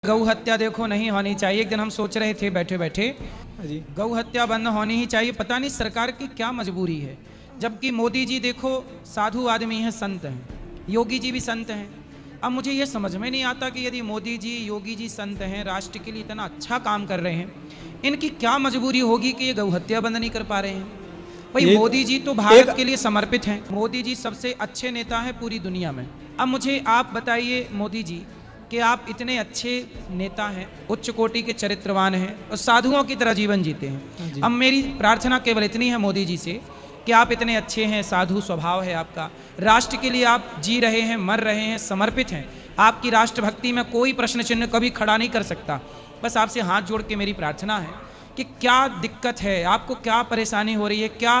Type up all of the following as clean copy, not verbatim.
गौ हत्या देखो नहीं होनी चाहिए। एक दिन हम सोच रहे थे बैठे बैठे जी। गौ हत्या बंद होनी ही चाहिए। पता नहीं सरकार की क्या मजबूरी है, जबकि मोदी जी देखो साधु आदमी हैं, संत हैं, योगी जी भी संत हैं। अब मुझे ये समझ में नहीं आता कि यदि मोदी जी योगी जी संत हैं, राष्ट्र के लिए इतना अच्छा काम कर रहे हैं, इनकी क्या मजबूरी होगी कि ये गौ हत्या बंद नहीं कर पा रहे हैं। भाई मोदी जी तो भारत के लिए समर्पित हैं, मोदी जी सबसे अच्छे नेता हैं पूरी दुनिया में। अब मुझे आप बताइए मोदी जी कि आप इतने अच्छे नेता हैं, उच्च कोटि के चरित्रवान हैं और साधुओं की तरह जीवन जीते हैं। अब मेरी प्रार्थना केवल इतनी है मोदी जी से कि आप इतने अच्छे हैं, साधु स्वभाव है आपका, राष्ट्र के लिए आप जी रहे हैं, मर रहे हैं, समर्पित हैं, आपकी राष्ट्रभक्ति में कोई प्रश्न चिन्ह कभी खड़ा नहीं कर सकता। बस आपसे हाथ जोड़ के मेरी प्रार्थना है कि क्या दिक्कत है, आपको क्या परेशानी हो रही है, क्या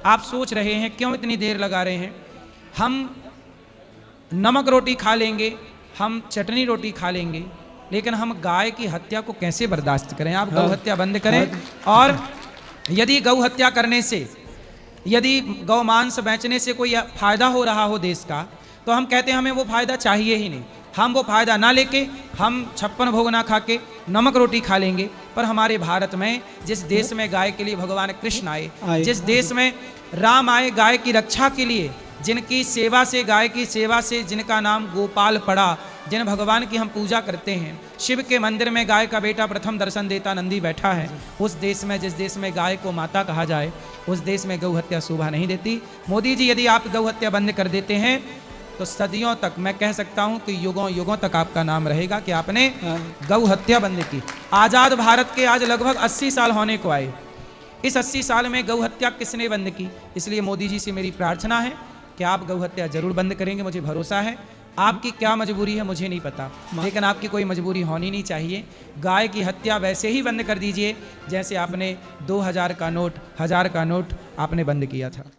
आप सोच रहे हैं, क्यों इतनी देर लगा रहे हैं। हम नमक रोटी खा लेंगे, हम चटनी रोटी खा लेंगे, लेकिन हम गाय की हत्या को कैसे बर्दाश्त करें। आप गौ हत्या बंद करें, और यदि गौ हत्या करने से, यदि गौ मांस बेचने से कोई फायदा हो रहा हो देश का, तो हम कहते हैं हमें वो फायदा चाहिए ही नहीं। हम वो फायदा ना लेके हम 56 भोग ना खा के नमक रोटी खा लेंगे। पर हमारे भारत में, जिस देश में गाय के लिए भगवान कृष्ण आए, जिस देश में राम आए गाय की रक्षा के लिए, जिनकी सेवा से, गाय की सेवा से जिनका नाम गोपाल पड़ा, जिन भगवान की हम पूजा करते हैं, शिव के मंदिर में गाय का बेटा प्रथम दर्शन देता नंदी बैठा है, उस देश में, जिस देश में गाय को माता कहा जाए, उस देश में गौ हत्या शोभा नहीं देती। मोदी जी यदि आप गौ हत्या बंद कर देते हैं तो सदियों तक, मैं कह सकता हूं कि युगों युगों तक आपका नाम रहेगा कि आपने गौ हत्या बंद की। आज़ाद भारत के आज लगभग 80 साल होने को आए। इस 80 साल में गौ हत्या किसने बंद की? इसलिए मोदी जी से मेरी प्रार्थना है कि आप गौ हत्या जरूर बंद करेंगे। मुझे भरोसा है। आपकी क्या मजबूरी है मुझे नहीं पता, लेकिन आपकी कोई मजबूरी होनी नहीं चाहिए। गाय की हत्या वैसे ही बंद कर दीजिए जैसे आपने 2000 का नोट, 1000 का नोट आपने बंद किया था।